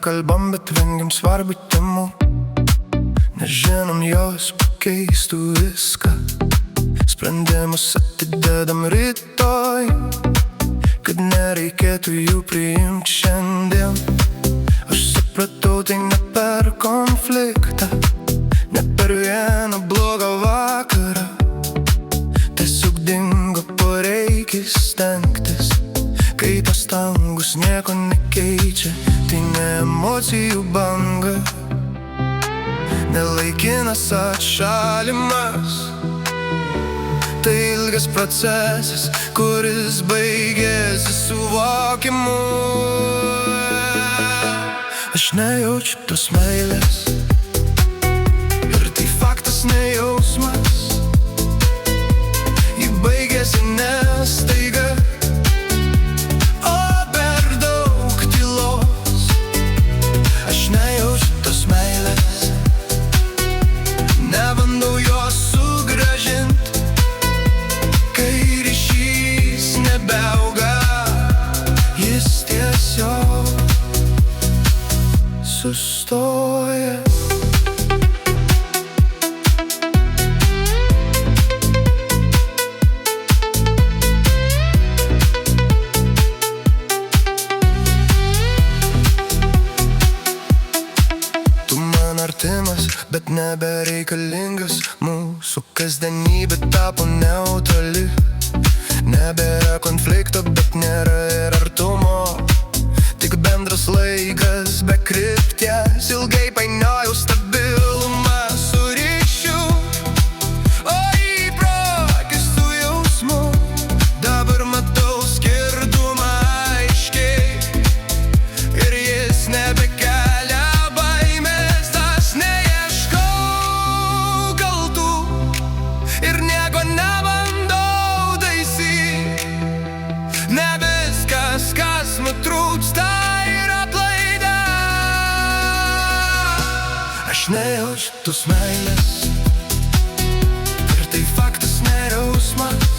kalbam, bet vengiam svarbių temų. Nežinom, jos pakeistų viską. Sprendimus atidedam rytoj, kad nereikėtų jų priimt šiandien. Aš supratau, tai ne per konfliktą, ne per vieną blogą vakarą. Tiesiog dingo poreikis stengtis, kai pastangos nieko nekeičia. Tai ne emocijų banga, ne laikinas atšalimas. Tai ilgas procesas, kuris baigėsi suvokimu. Aš nejaučiu tos meilės, ir tai faktas, ne jausmas. Ji baigėsi ne staiga, o per daug tylos. Aš nejaučiu tos meilės, nebandau jos sugrąžint. Kai ryšys nebeauga, jis tiesiog sustoja. Tu man artimas, bet nebereikalingas. Mūsų kasdienybė tapo neutrali. Nebėra konflikto, bet nėra ir artumo. Tik bendras laikas be krypties. Ilgai painiojau stabilumą su ryšiu, o įprotį su jausmu. Dabar matau skirtumą aiškiai, ir jis nebekelia baimės. Aš neieškau kaltų ir nieko nebandau taisyt. Ne viskas, kas nutrūksta, yra klaida. Aš nejaučiu tos meilės, ir tai faktas, ne jausmas.